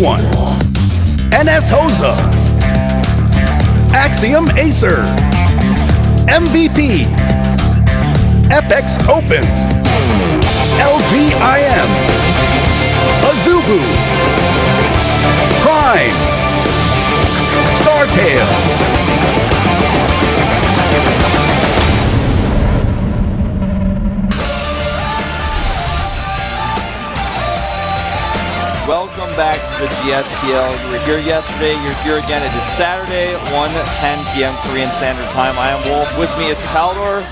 1, NS Hosa, Axiom Acer, MVP, FX Open, LGIM, AZUBU, Prime, Startail. Welcome back to the GSTL. You were here yesterday, you're here again. It is Saturday, 1:10 p.m. Korean Standard Time. I am Wolf. With me is Kaldor.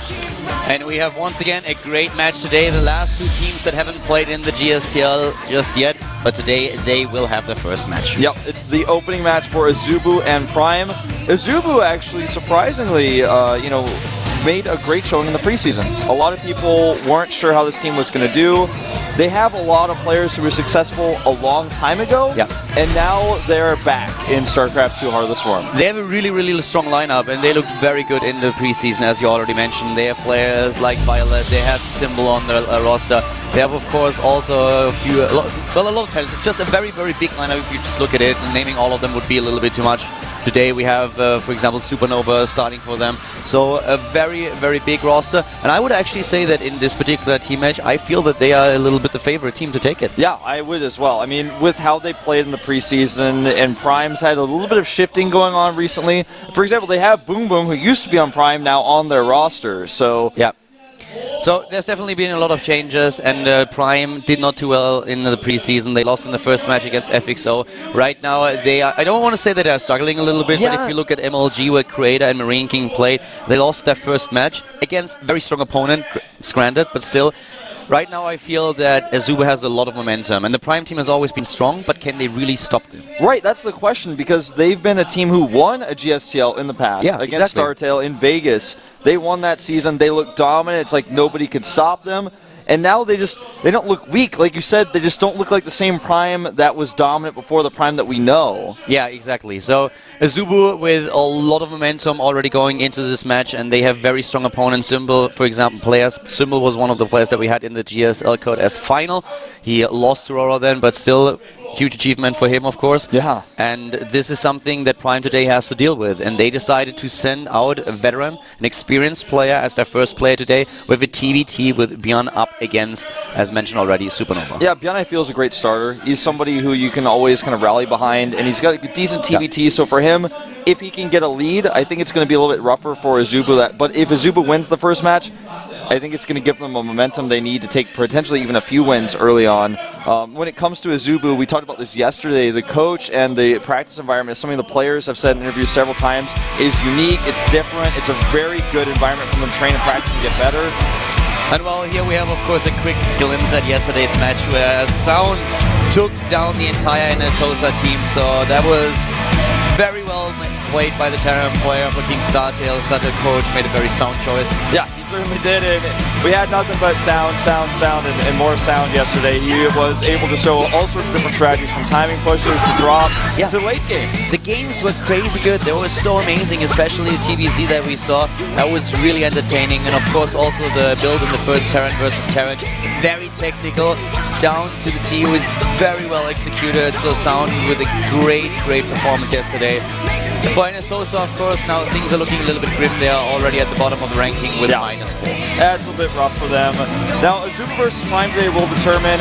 And we have once again a great match today. The last two teams that haven't played in the GSTL just yet, but today they will have their first match. Yep, it's the opening match for AZUBU and Prime. AZUBU actually, surprisingly, made a great showing in the preseason. A lot of people weren't sure how this team was going to do. They have a lot of players who were successful a long time ago, and now they're back in StarCraft 2 Heart of the Swarm. They have a really, really strong lineup, and they looked very good in the preseason, as you already mentioned. They have players like Violet, they have Symbol on their roster. They have, of course, also a lot of talents. Just a very, very big lineup if you just look at it, and naming all of them would be a little bit too much. Today we have, for example, Supernova starting for them. So a very, very big roster. And I would actually say that in this particular team match, I feel that they are a little bit the favorite team to take it. Yeah, I would as well. I mean, with how they played in the preseason, and Prime's had a little bit of shifting going on recently. For example, they have Boom Boom, who used to be on Prime, now on their roster. So yeah. So there's definitely been a lot of changes, and Prime did not do well in the preseason. They lost in the first match against FXO. Right now, they are, I don't want to say that they are struggling a little bit, but if you look at MLG, where Creator and Marine King played, they lost their first match against very strong opponent, granted, but still. Right now, I feel that AZUBU has a lot of momentum, and the Prime team has always been strong, but can they really stop them? Right, that's the question, because they've been a team who won a GSTL in the past against Startail in Vegas. They won that season. They looked dominant. It's like nobody could stop them. And now they don't look weak. Like you said, they just don't look like the same Prime that was dominant before the Prime that we know. Yeah, exactly. So AZUBU with a lot of momentum already going into this match, and they have very strong opponents. Symbol, for example, players. Symbol was one of the players that we had in the GSL code as final. He lost to Aurora then, but still huge achievement for him, of course. Yeah. And this is something that Prime today has to deal with. And they decided to send out a veteran, an experienced player as their first player today, with a TVT with Bjorn up against, as mentioned already, Supernova. Yeah, Bjorn I feel is a great starter. He's somebody who you can always kind of rally behind, and he's got a decent TVT, so for him, if he can get a lead, I think it's going to be a little bit rougher for AZUBU. But if AZUBU wins the first match, I think it's going to give them a momentum they need to take potentially even a few wins early on. When it comes to AZUBU, we talked about this yesterday. The coach and the practice environment, something the players have said in interviews several times, is unique. It's different. It's a very good environment for them to train and practice and get better. And well, here we have, of course, a quick glimpse at yesterday's match where Sound took down the entire NS Hosa team. So that was very well played by the Terran player for Team Startail. Sutter coach made a very sound choice. Yeah, he certainly did. And we had nothing but sound, and more sound yesterday. He was able to show all sorts of different strategies, from timing pushes to drops to late game. The games were crazy good. They were so amazing, especially the TVZ that we saw. That was really entertaining. And of course, also the build in the first Terran versus Terran. Very technical, down to the T. It was very well executed. So Sound with a great performance yesterday. For NS Hosa, of course, now things are looking a little bit grim. They are already at the bottom of the ranking with -4. That's a little bit rough for them. Now, AZUBU versus Prime today will determine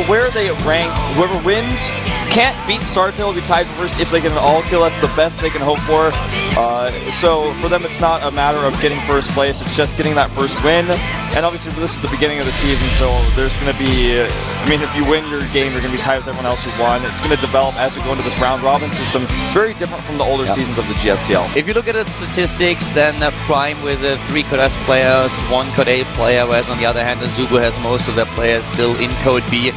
where they rank. Whoever wins can't beat Startail, will be tied for first if they get an all-kill. That's the best they can hope for. So for them, it's not a matter of getting first place. It's just getting that first win. And obviously, this is the beginning of the season, so there's going to be, if you win your game, you're going to be tied with everyone else who won. It's going to develop as we go into this round-robin system. Very different from the older seasons of the GSTL. If you look at the statistics, then Prime with 3 Code S players, 1 Code A player, whereas on the other hand, AZUBU has most of their players still in Code B.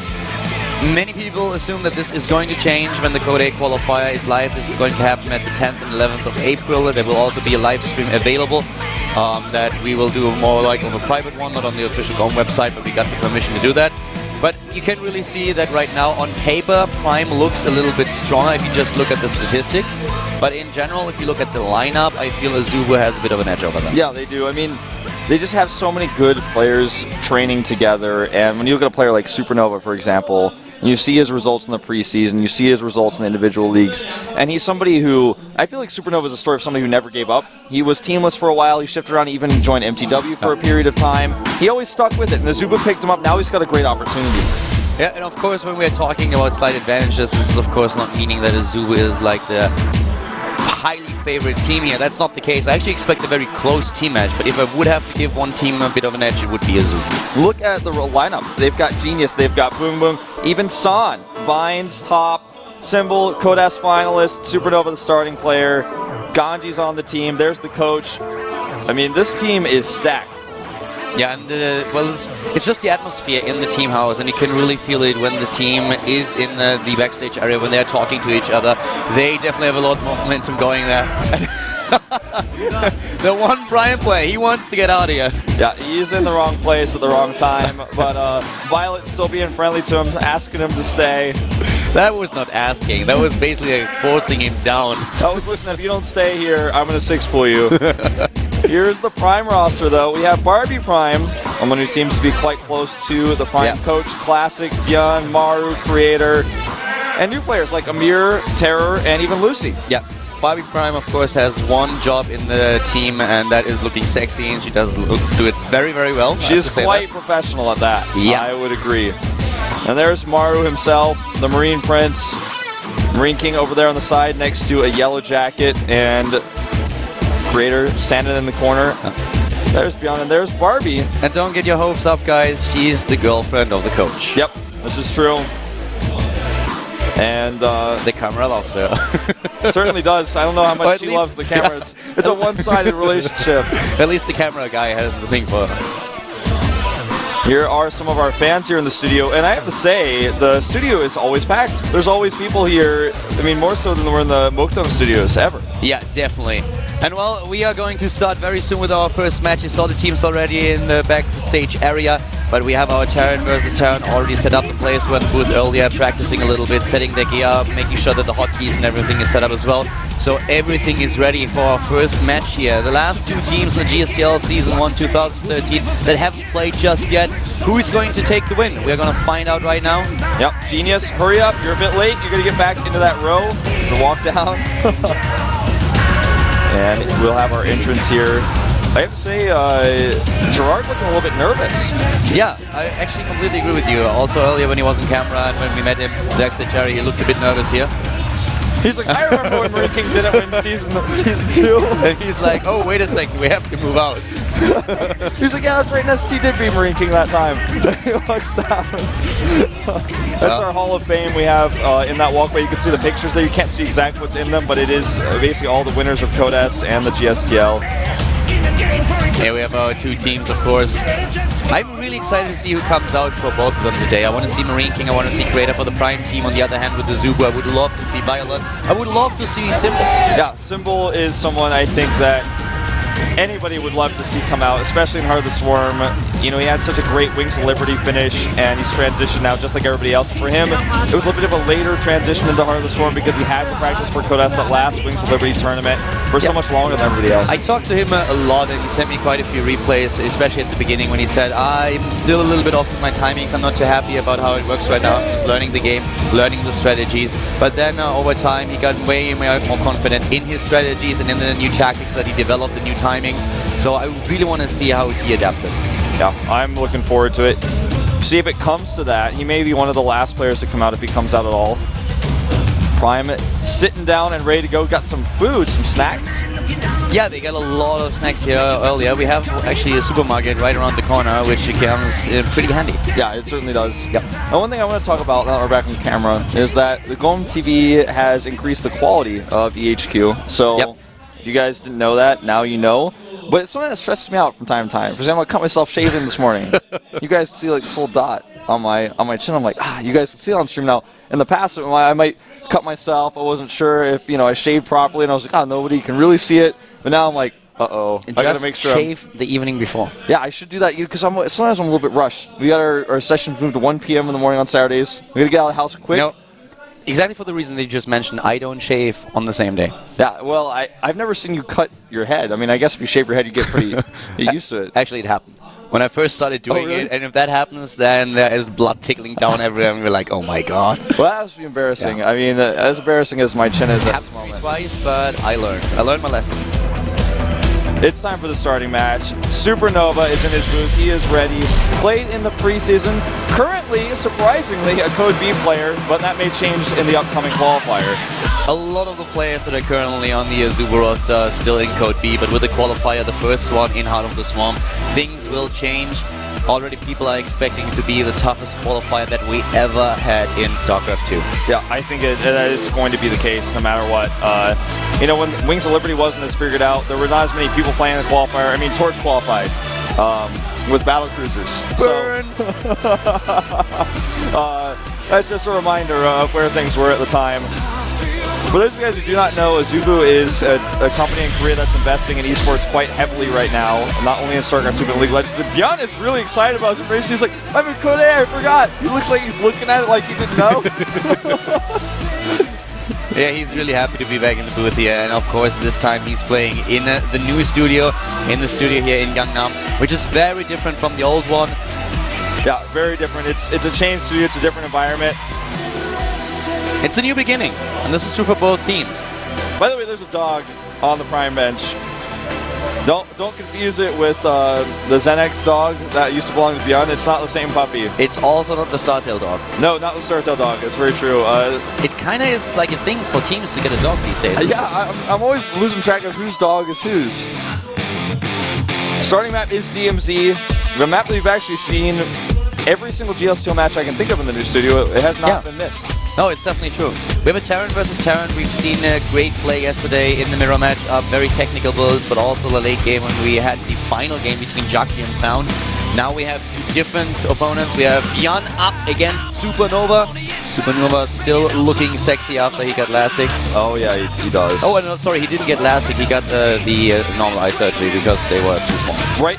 Many people assume that this is going to change when the Code A qualifier is live. This is going to happen at the 10th and 11th of April. There will also be a live stream available that we will do more like on a private one, not on the official GOM website, but we got the permission to do that. But you can really see that right now on paper, Prime looks a little bit stronger if you just look at the statistics. But in general, if you look at the lineup, I feel AZUBU has a bit of an edge over them. Yeah, they do. They just have so many good players training together. And when you look at a player like Supernova, for example, You see his results in the preseason. You see his results in the individual leagues. And he's somebody who, I feel like Supernova is a story of somebody who never gave up. He was teamless for a while. He shifted around, even joined MTW for a period of time. He always stuck with it, and AZUBU picked him up. Now he's got a great opportunity. Yeah, and of course, when we're talking about slight advantages, this is of course not meaning that AZUBU is like the highly favorite team here. That's not the case. I actually expect a very close team match, but if I would have to give one team a bit of an edge, it would be AZUBU. Look at the lineup. They've got Genius, they've got Boom Boom, even San, Vines, top, Symbol, Codas finalist, Supernova the starting player, Ganji's on the team, there's the coach. I mean, this team is stacked. Yeah, and well, it's just the atmosphere in the team house, and you can really feel it when the team is in the backstage area, when they're talking to each other. They definitely have a lot more momentum going there. The one Prime player, he wants to get out of here. Yeah, he's in the wrong place at the wrong time, but Violet's still being friendly to him, asking him to stay. That was not asking, that was basically like forcing him down. That was, listen, if you don't stay here, I'm going to six-pull you. Here's the Prime roster, though. We have Barbie Prime, someone who seems to be quite close to the Prime coach, Classic, Björn, Maru, Creator, and new players like Amir, Terror, and even Lucy. Yeah. Barbie Prime, of course, has one job in the team, and that is looking sexy, and she does do it very, very well. She's quite professional at that. Yeah. I would agree. And there's Maru himself, the Marine Prince, Marine King over there on the side next to a yellow jacket, and Creator standing in the corner. There's Björn, and there's Barbie. And don't get your hopes up, guys. She's the girlfriend of the coach. Yep, this is true. And the camera loves her. Certainly does. I don't know how much she loves the camera. It's a one-sided relationship. At least the camera guy has the thing for her. Here are some of our fans here in the studio, and I have to say, the studio is always packed. There's always people here, I mean, more so than we're in the Mokdong studios ever. Yeah, definitely. And well, we are going to start very soon with our first match. You saw the teams already in the backstage area, but we have our Terran versus Terran already set up. The players were in the booth earlier, practicing a little bit, setting their gear up, making sure that the hotkeys and everything is set up as well. So everything is ready for our first match here. The last two teams in the GSTL Season 1 2013 that haven't played just yet. Who is going to take the win? We're going to find out right now. Yep, Genius, hurry up. You're a bit late. You're going to get back into that row to walk down. And we'll have our entrance here. I have to say, Gerard looking a little bit nervous. Yeah, I actually completely agree with you. Also earlier when he was on camera and when we met him backstage area, he looked a bit nervous here. He's like, I remember when Marine King didn't win season 2. And he's like, oh, wait a second, we have to move out. He's like, yeah, that's right, ST did beat Marine King that time. He walks down. That's our Hall of Fame we have in that walkway. You can see the pictures there. You can't see exactly what's in them, but it is basically all the winners of Codas and the GSTL. Here we have our two teams, of course. I'm really excited to see who comes out for both of them today. I want to see Marine King, I want to see Creator for the Prime team. On the other hand, with AZUBU, I would love to see Violet. I would love to see Symbol. Yeah, Symbol is someone I think that anybody would love to see come out, especially in Heart of the Swarm. You know, he had such a great Wings of Liberty finish, and he's transitioned now just like everybody else. For him, it was a little bit of a later transition into Heart of the Swarm because he had to practice for Codas that last Wings of Liberty tournament for so much longer than everybody else. I talked to him a lot, and he sent me quite a few replays, especially at the beginning when he said, I'm still a little bit off with my timings. I'm not too happy about how it works right now. I'm just learning the game, learning the strategies. But then over time, he got way more confident in his strategies and in the new tactics that he developed, the new timings. So I really want to see how he adapted. Yeah, I'm looking forward to it. See if it comes to that. He may be one of the last players to come out if he comes out at all. Prime sitting down and ready to go. Got some food, some snacks. Yeah, they got a lot of snacks here earlier. We have actually a supermarket right around the corner, which becomes pretty handy. Yeah, it certainly does. Yep. And one thing I want to talk about now that we're back on camera is that the GOMTV has increased the quality of EHQ. So if you guys didn't know that, now you know. But it's something that stresses me out from time to time. For example, I cut myself shaving this morning. You guys see like this little dot on my chin. I'm like, you guys can see it on stream now. In the past, I might cut myself. I wasn't sure if I shaved properly, and I was like, nobody can really see it. But now I'm like, I gotta make sure. Shave the evening before. Yeah, I should do that because sometimes I'm a little bit rushed. We got our sessions moved to 1 p.m. in the morning on Saturdays. We gotta get out of the house quick. No. Exactly for the reason that you just mentioned, I don't shave on the same day. Yeah, well, I've never seen you cut your head. I mean, I guess if you shave your head, you get pretty used to it. Actually, it happened. when I first started doing really? it, and if that happens, then there is blood tickling down everywhere, and we're like, oh my god. Well, that must be embarrassing. Yeah. I mean, as embarrassing as my chin is at this moment. Twice, but I learned my lesson. It's time for the starting match. Supernova is in his booth. He is ready. Played in the preseason. Currently, surprisingly, a Code B player, but that may change in the upcoming qualifier. A lot of the players that are currently on the AZUBU roster are still in Code B, but with the qualifier, the first one in Heart of the Swarm, things will change. Already people are expecting it to be the toughest qualifier that we ever had in StarCraft 2. Yeah, I think that is going to be the case no matter what. You know, when Wings of Liberty wasn't as figured out, there were not as many people playing the qualifier. I mean, Torch qualified with battle cruisers. Burn! So, that's just a reminder of where things were at the time. For those of you guys who do not know, AZUBU is a company in Korea that's investing in esports quite heavily right now, not only in StarCraft 2 but in League of Legends. And Bjorn is really excited about his information. He's like, I'm in Code A, I forgot. He looks like he's looking at it like he didn't know. Yeah, he's really happy to be back in the booth here, and of course this time he's playing in the new studio, in the studio here in Gangnam, which is very different from the old one. Yeah, very different. It's a changed studio, it's a different environment. It's a new beginning, and this is true for both teams. By the way, there's a dog on the prime bench. Don't confuse it with the Zenex dog that used to belong to Beyond. It's not the same puppy. It's also not the Startail dog. No, not the Startail dog. It's very true. It kind of is like a thing for teams to get a dog these days. Yeah, I'm always losing track of whose dog is whose. Starting map is DMZ. The map that we've actually seen every single GSTL match I can think of in the new studio. It has not been missed. No, it's definitely true. We have a Terran versus Terran. We've seen a great play yesterday in the mirror match. Very technical builds, but also the late game when we had the final game between Jockey and Sound. Now we have two different opponents. We have Bjorn up against Supernova. Supernova still looking sexy after he got LASIK. Oh yeah, he does. Oh, no, sorry, he didn't get LASIK. He got the normal eye surgery because they were too small. Right.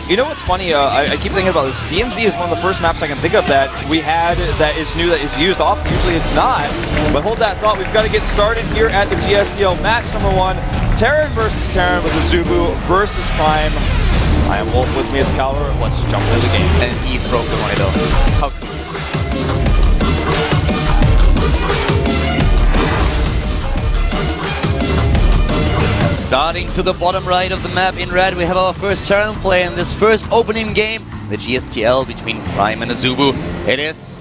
You know what's funny? I keep thinking about this. DMZ is one of the first maps I can think of that we had that is new, that is used often. Usually it's not. But hold that thought. We've got to get started here at the GSTL match number 1. Terran versus Terran with AZUBU versus Prime. I am Wolf, with me as Calor. Let's jump into the game. And Eve broke the Rhino. How cool. Starting to the bottom right of the map in red, we have our first Terran play in this first opening game, the GSTL between Prime and AZUBU. It is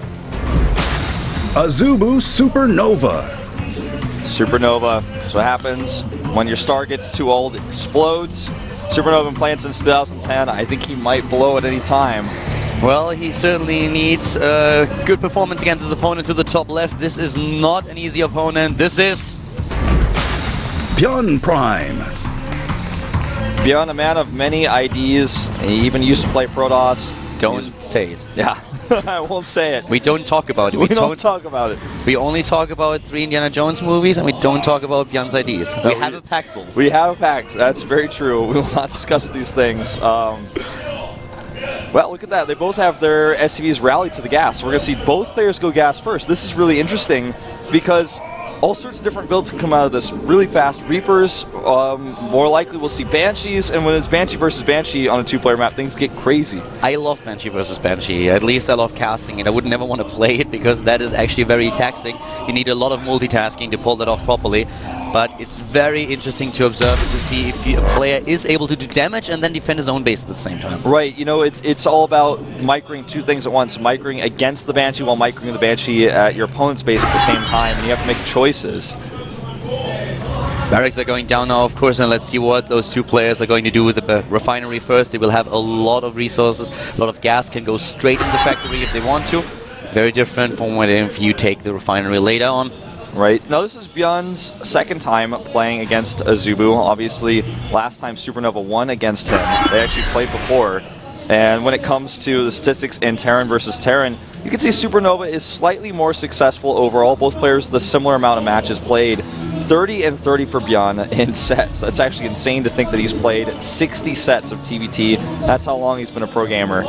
AZUBU Supernova. Supernova. So what happens when your star gets too old, it explodes. Supernova been playing since 2010. I think he might blow at any time. Well, he certainly needs a good performance against his opponent to the top left. This is not an easy opponent. This is Bjorn Prime. Beyond a man of many IDs, he even used to play Protoss. Don't say it. Yeah, I won't say it. We don't talk about it. We don't talk about it. We only talk about 3 Indiana Jones movies, and we don't talk about Bjorn's IDs. We have a pact, Wolf. We have a pact. That's very true. We will not discuss these things. Well, look at that. They both have their SCVs rallied to the gas. We're going to see both players go gas first. This is really interesting because all sorts of different builds can come out of this really fast. Reapers, more likely we'll see Banshees, and when it's Banshee versus Banshee on a 2-player map, things get crazy. I love Banshee versus Banshee. At least I love casting it. I would never want to play it because that is actually very taxing. You need a lot of multitasking to pull that off properly. But it's very interesting to observe and to see if a player is able to do damage and then defend his own base at the same time. Right, you know, it's all about microing two things at once. Microing against the Banshee while microing the Banshee at your opponent's base at the same time, and you have to make choices. Barracks are going down now, of course, and let's see what those two players are going to do with the refinery first. They will have a lot of resources, a lot of gas can go straight into the factory if they want to. Very different from when if you take the refinery later on. Right. Now, this is Bjorn's second time playing against AZUBU. Obviously, last time Supernova won against him. They actually played before. And when it comes to the statistics in Terran versus Terran, you can see Supernova is slightly more successful overall. Both players the similar amount of matches played. 30 and 30 for Bjorn in sets. That's actually insane to think that he's played 60 sets of TVT. That's how long he's been a pro gamer.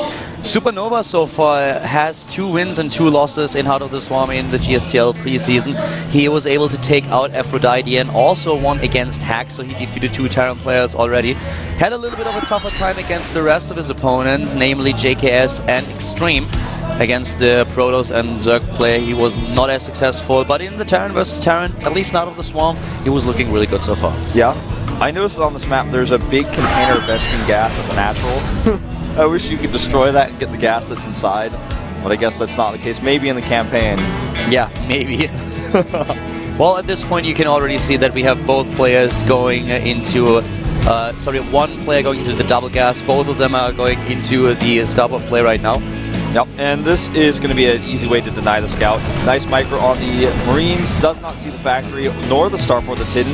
Supernova so far has 2 wins and 2 losses in Heart of the Swarm in the GSTL preseason. He was able to take out Aphrodite and also won against Hack, so he defeated 2 Terran players already. Had a little bit of a tougher time against the rest of his opponents, namely JKS and Extreme. Against the Protoss and Zerg player, he was not as successful, but in the Terran versus Terran, at least out of the Swarm, he was looking really good so far. Yeah. I noticed on this map there's a big container of Vespene gas at the natural. I wish you could destroy that and get the gas that's inside, but I guess that's not the case. Maybe in the campaign. Yeah, maybe. Well, at this point you can already see that we have both players going into... one player going into the double gas. Both of them are going into the starboard play right now. Yep, and this is going to be an easy way to deny the scout. Nice micro on the Marines, does not see the factory nor the starport that's hidden.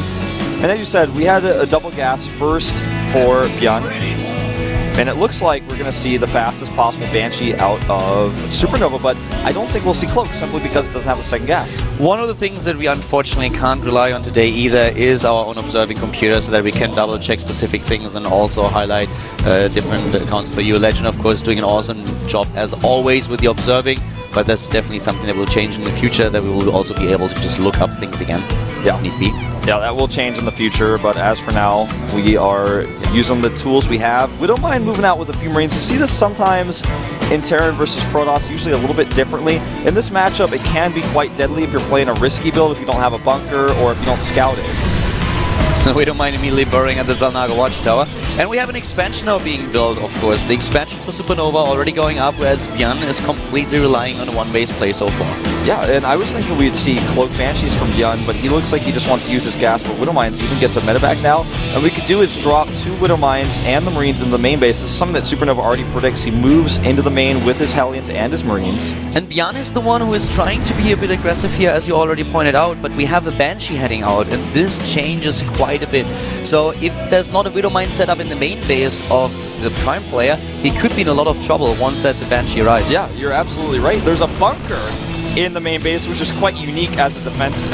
And as you said, we had a double gas first for Bjorn. And it looks like we're going to see the fastest possible Banshee out of Supernova, but I don't think we'll see Cloak simply because it doesn't have a second gas. One of the things that we unfortunately can't rely on today either is our own observing computer, so that we can double check specific things and also highlight different accounts for you. Legend, of course, doing an awesome job as always with the observing, but that's definitely something that will change in the future, that we will also be able to just look up things again. Yeah. Need be. Yeah, that will change in the future, but as for now, we are using the tools we have. We don't mind moving out with a few Marines. You see this sometimes in Terran versus Protoss, usually a little bit differently. In this matchup, it can be quite deadly if you're playing a risky build, if you don't have a bunker, or if you don't scout it. We don't mind immediately burrowing at the Zalnaga Watchtower. And we have an expansion now being built, of course. The expansion for Supernova already going up, whereas Bjorn is completely relying on a one-base play so far. Yeah, and I was thinking we'd see Cloak Banshees from Bjorn, but he looks like he just wants to use his gas for Widow Mines. He even gets a medevac now. And we could do is drop 2 Widow Mines and the Marines in the main base. This is something that Supernova already predicts. He moves into the main with his Hellions and his Marines. And Bjorn is the one who is trying to be a bit aggressive here, as you already pointed out, but we have a Banshee heading out, and this changes quite a bit. So if there's not a Widow Mine set up in the main base of the Prime player, he could be in a lot of trouble once that the Banshee arrives. Yeah, you're absolutely right. There's a bunker in the main base, which is quite unique as a defense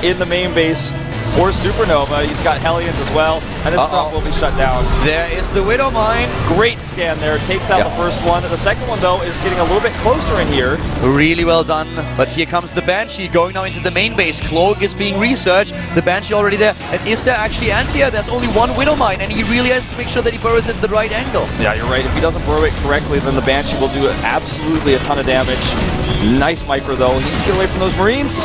in the main base for Supernova. He's got Hellions as well, and this drop will be shut down. There is the Widow Mine. Great scan there. Takes out the first one. The second one, though, is getting a little bit closer in here. Really well done. But here comes the Banshee going now into the main base. Cloak is being researched. The Banshee already there. And is there actually anti-air? There's only one Widow Mine, and he really has to make sure that he burrows it at the right angle. Yeah, you're right. If he doesn't burrow it correctly, then the Banshee will do absolutely a ton of damage. Nice micro, though. He needs to get away from those Marines.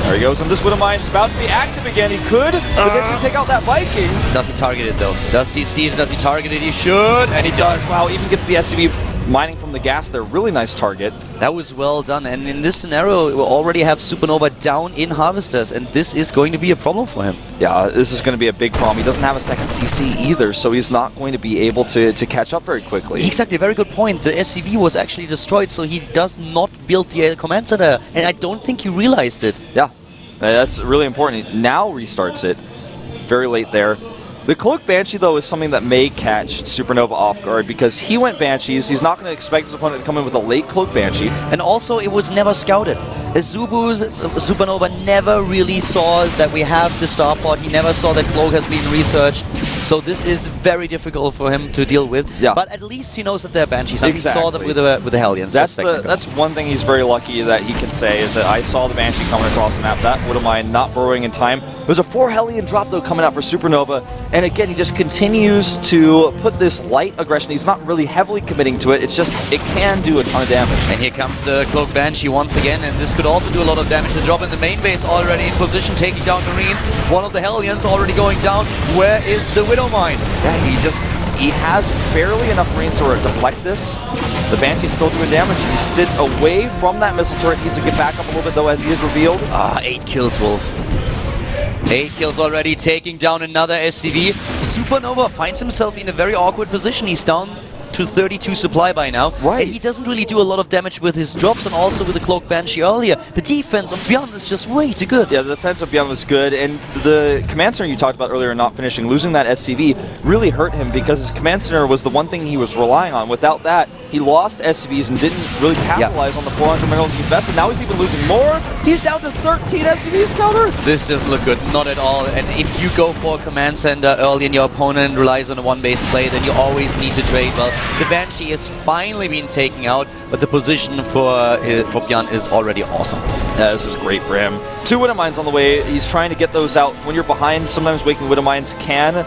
There he goes, and this Widow Mine is about to be active again. He could potentially take out that Viking. Does he target it, though? Does he see it? Does he target it? He should, and he does. Wow, even gets the SCV mining from the gas there. Really nice target. That was well done, and in this scenario, we already have Supernova down in Harvesters, and this is going to be a problem for him. Yeah, this is going to be a big problem. He doesn't have a second CC either, so he's not going to be able to catch up very quickly. Exactly, very good point. The SCV was actually destroyed, so he does not build the command center, and I don't think he realized it. Yeah, that's really important. He now restarts it. Very late there. The Cloak Banshee, though, is something that may catch Supernova off guard because he went Banshees. He's not going to expect his opponent to come in with a late Cloak Banshee. And also, it was never scouted. AZUBU's Supernova never really saw that we have the starport. He never saw that Cloak has been researched. So this is very difficult for him to deal with. Yeah. But at least he knows that they're Banshees. Exactly. He saw them with the Hellions. That's one thing he's very lucky that he can say is that I saw the Banshee coming across the map. That Widow Mine not burrowing in time. There's a 4 Hellion drop, though, coming out for Supernova. And again, he just continues to put this light aggression. He's not really heavily committing to it. It's just, it can do a ton of damage. And here comes the Cloak Banshee once again, and this could also do a lot of damage. The drop in the main base already in position, taking down Marines. One of the Hellions already going down. Where is the Widow Mine? Yeah, he has barely enough Marines to deflect this. The Banshee's still doing damage. He just sits away from that missile turret. Needs to get back up a little bit, though, as he is revealed. 8 kills, Wolf. 8 kills already, taking down another SCV. Supernova finds himself in a very awkward position. He's down to 32 supply by now. Right. And he doesn't really do a lot of damage with his drops and also with the Cloak Banshee earlier. The defense of Bjorn is just way too good. Yeah, the defense of Bjorn was good, and the command center you talked about earlier not finishing, losing that SCV really hurt him because his command center was the one thing he was relying on. Without that, he lost SCVs and didn't really capitalize on the 400 minerals he invested. Now he's even losing more. He's down to 13 SCVs counter. This doesn't look good, not at all. And if you go for a command center early and your opponent relies on a one-base play, then you always need to trade. Well, the Banshee is finally being taken out, but the position for Bjorn is already awesome. Yeah, this is great for him. 2 Widow Mines on the way. He's trying to get those out. When you're behind, sometimes Waking Widow Mines can,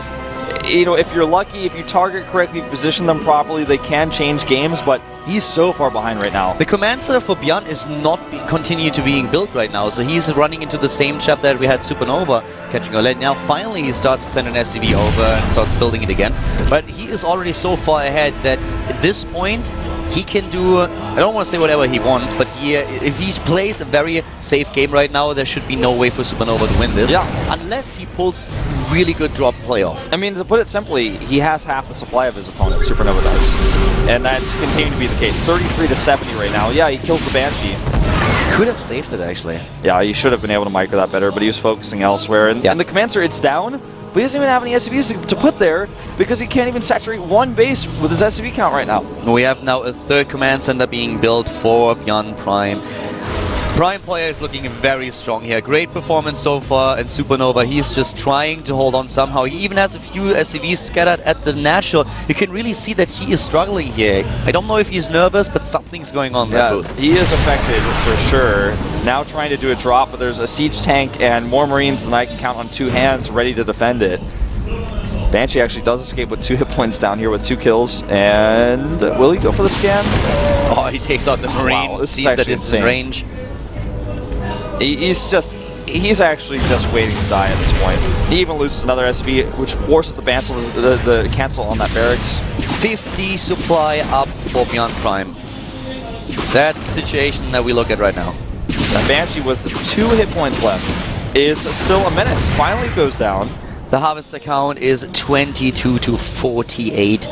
you know, if you're lucky, if you target correctly, if you position them properly, they can change games, but he's so far behind right now. The command center for Bjorn is not continue to being built right now, so he's running into the same trap that we had Supernova catching a lead. Now finally he starts to send an SCV over and starts building it again, but he is already so far ahead that at this point he can do, I don't want to say whatever he wants, but if he plays a very safe game right now, there should be no way for Supernova to win this. Yeah. Unless he pulls really good drop playoff. I mean, to put it simply, he has half the supply of his opponent, Supernova does. And that's continuing to be the case. 33 to 70 right now. Yeah, he kills the Banshee. Could have saved it, actually. Yeah, he should have been able to micro that better, but he was focusing elsewhere. And, and the command center, it's down, but he doesn't even have any SCVs to put there because he can't even saturate one base with his SCV count right now. We have now a 3rd command center being built for Bjorn Prime. Prime player is looking very strong here. Great performance so far, and Supernova, he's just trying to hold on somehow. He even has a few SCVs scattered at the natural. You can really see that he is struggling here. I don't know if he's nervous, but something's going on there. Yeah, he is affected for sure. Now trying to do a drop, but there's a siege tank and more Marines than I can count on 2 hands ready to defend it. Banshee actually does escape with 2 hit points down here with 2 kills, and will he go for the scan? Oh, he takes out the Marine, wow, sees that it's in range. He's actually just waiting to die at this point. He even loses another SV, which forces the cancel on that barracks. 50 supply up for Bjorn Prime. That's the situation that we look at right now. The Banshee with 2 hit points left is still a menace. Finally goes down. The harvester count is 22 to 48.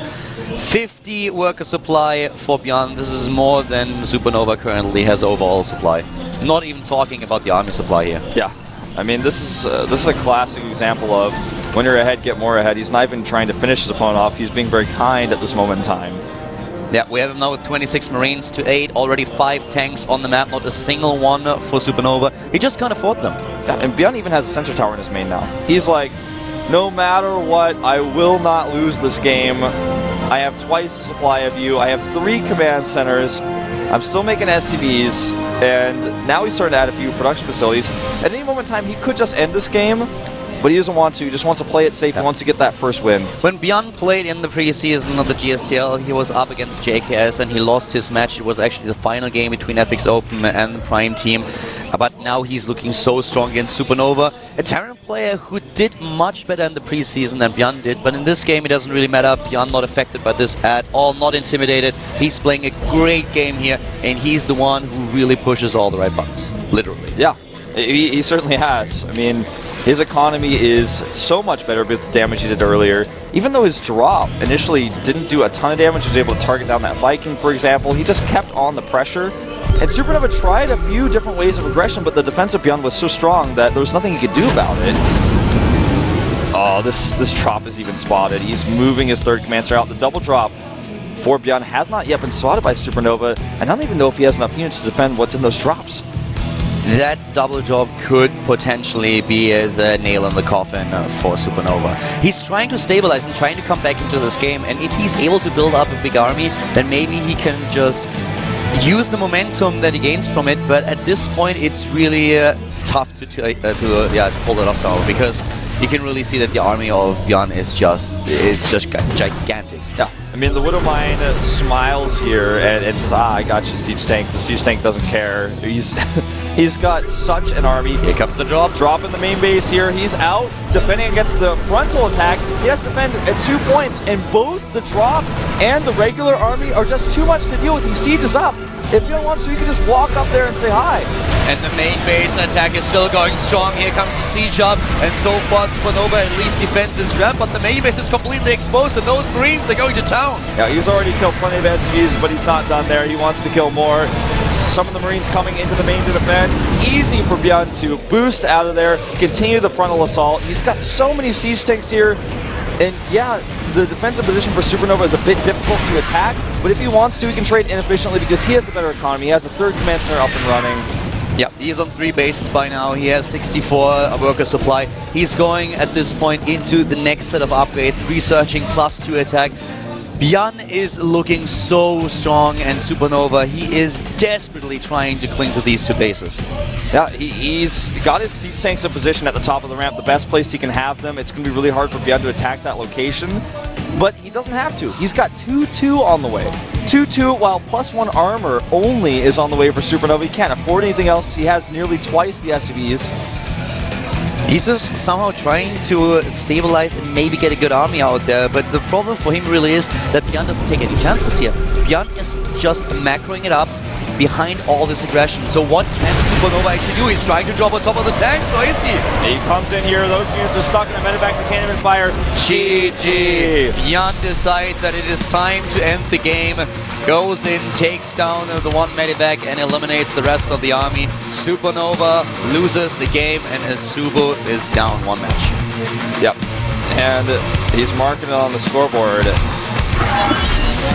50 worker supply for Bjorn. This is more than Supernova currently has overall supply. Not even talking about the army supply here. Yeah, I mean this is a classic example of when you're ahead, get more ahead. He's not even trying to finish his opponent off. He's being very kind at this moment in time. Yeah, we have him now with 26 Marines to 8, already 5 tanks on the map, not a single one for Supernova. He just can't afford them. Yeah, and Bjorn even has a sensor tower in his main now. He's like, no matter what, I will not lose this game. I have twice the supply of you. I have 3 command centers. I'm still making SCVs, and now he's starting to add a few production facilities. At any moment in time, he could just end this game, but he doesn't want to. He just wants to play it safe. He wants to get that first win. When Bjorn played in the preseason of the GSTL, he was up against JKS and he lost his match. It was actually the final game between FX Open and the Prime team. But now he's looking so strong against Supernova. A Terran player who did much better in the preseason than Bjorn did. But in this game, it doesn't really matter. Bjorn not affected by this at all, not intimidated. He's playing a great game here, and he's the one who really pushes all the right buttons. Literally. Yeah. He certainly has. I mean, his economy is so much better with the damage he did earlier. Even though his drop initially didn't do a ton of damage, he was able to target down that Viking, for example. He just kept on the pressure. And Supernova tried a few different ways of aggression, but the defense of Bjorn was so strong that there was nothing he could do about it. Oh, this drop is even spotted. He's moving his 3rd command center out. The double drop for Bjorn has not yet been spotted by Supernova. I don't even know if he has enough units to defend what's in those drops. That double drop could potentially be the nail in the coffin for Supernova. He's trying to stabilize and trying to come back into this game, and if he's able to build up a big army, then maybe he can just use the momentum that he gains from it, but at this point it's really tough to pull it off somehow, because you can really see that the army of Bjorn is just gigantic. Yeah, I mean the Widow Mine smiles here and says, I got you, Siege Tank. The Siege Tank doesn't care. He's got such an army. Here comes the drop. Drop in the main base here. He's out defending against the frontal attack. He has to defend at 2 points, and both the drop and the regular army are just too much to deal with. He sieges up. If you don't want to, you can just walk up there and say hi. And the main base attack is still going strong. Here comes the siege up, and so far Supernova at least defends his rep, but the main base is completely exposed, and those Marines, they're going to town. Yeah, he's already killed plenty of SCVs, but he's not done there. He wants to kill more. Some of the Marines coming into the main to defend. Easy for Bjorn to boost out of there, continue the frontal assault. He's got so many siege tanks here. And yeah, the defensive position for Supernova is a bit difficult to attack, but if he wants to, he can trade inefficiently because he has the better economy. He has a third command center up and running. Yeah, he's on 3 bases by now. He has 64 worker supply. He's going at this point into the next set of upgrades, researching +2 attack. Bjorn is looking so strong, and Supernova, he is desperately trying to cling to these 2 bases. Yeah, he's got his siege tanks in position at the top of the ramp, the best place he can have them. It's going to be really hard for Bjorn to attack that location, but he doesn't have to. He's got 2-2 on the way. 2-2, while +1 armor only is on the way for Supernova. He can't afford anything else. He has nearly twice the SUVs. He's just somehow trying to stabilize and maybe get a good army out there, but the problem for him really is that Bjorn doesn't take any chances here. Bjorn is just macroing it up behind all this aggression. So what can Supernova actually do? He's trying to drop on top of the tank, so is he? He comes in here, those units are stuck in a medevac, they can't even fire. GG! Bjorn decides that it is time to end the game. Goes in, takes down the 1 medevac and eliminates the rest of the army. Supernova loses the game and AZUBU is down 1 match. Yep. And he's marking it on the scoreboard.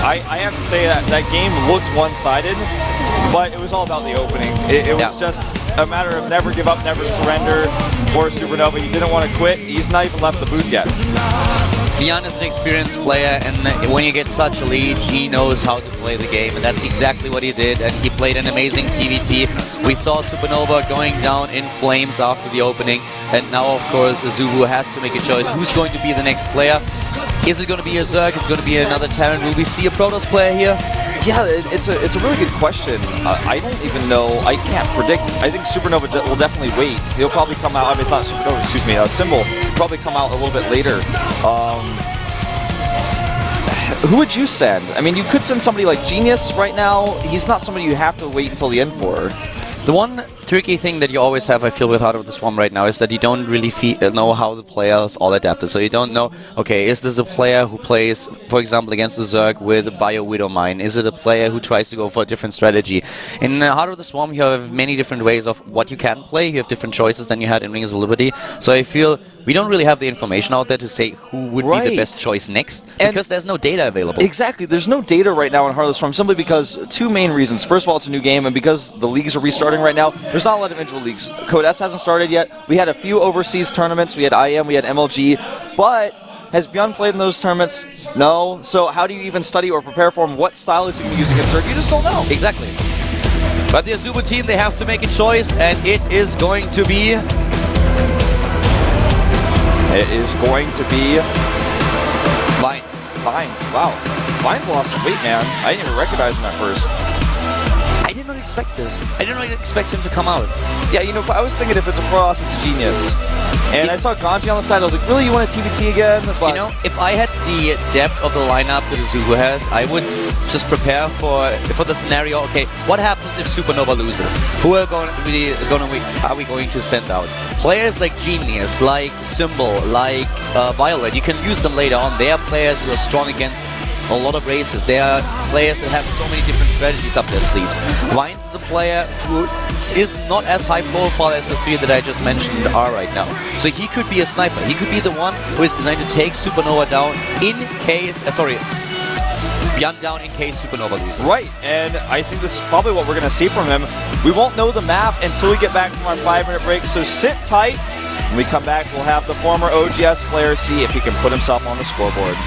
I have to say that that game looked one-sided, but it was all about the opening. It was just a matter of never give up, never surrender for Supernova. He didn't want to quit. He's not even left the booth yet. Bjorn is an experienced player, and when you get such a lead, he knows how to play the game, and that's exactly what he did, and he played an amazing TVT. We saw Supernova going down in flames after the opening, and now, of course, AZUBU has to make a choice. Who's going to be the next player? Is it going to be a Zerg? Is it going to be another Terran? Will we see a Protoss player here? Yeah, it's a really good question. I don't even know. I can't predict. I think Supernova will definitely wait. He'll probably come out. I mean, it's not Supernova, excuse me. Symbol will probably come out a little bit later. Who would you send? I mean, you could send somebody like Genius right now. He's not somebody you have to wait until the end for. The one tricky thing that you always have, I feel, with Out of the Swarm right now is that you don't really know how the players all adapted. So you don't know, okay, is this a player who plays, for example, against the Zerg with a Bio Widow Mine? Is it a player who tries to go for a different strategy? In Heart of the Swarm, you have many different ways of what you can play. You have different choices than you had in Rings of Liberty. So I feel we don't really have the information out there to say who would be the best choice next, because there's no data available. Exactly. There's no data right now in Heart of the Swarm, simply because 2 main reasons. First of all, it's a new game, and because the leagues are restarting right now, there's not a lot of individual leagues. Code S hasn't started yet. We had a few overseas tournaments. We had IM, we had MLG, but has Bjorn played in those tournaments? No. So how do you even study or prepare for him? What style is he going to use against Zerg? You just don't know. Exactly. But the AZUBU team, they have to make a choice, and it is going to be... It is going to be... Vines. Vines, wow. Vines lost some weight, man. I didn't even recognize him at first. I did not expect this. I did not expect him to come out. Yeah, you know, I was thinking if it's a Protoss, it's Genius. And I saw Ganji on the side, I was like, really, you want a TVT again? But you know, if I had the depth of the lineup that AZUBU has, I would just prepare for the scenario, okay, what happens if Supernova loses? Who are we going to send out? Players like Genius, like Symbol, like Violet, you can use them later on. They are players who are strong against a lot of races. They are players that have so many different strategies up their sleeves. Vines is a player who is not as high profile as the 3 that I just mentioned are right now. So he could be a sniper. He could be the one who is designed to take Supernova down in case... Bjorn down in case Supernova loses. Right, and I think this is probably what we're going to see from him. We won't know the map until we get back from our 5-minute break, so sit tight. When we come back, we'll have the former OGS player see if he can put himself on the scoreboard.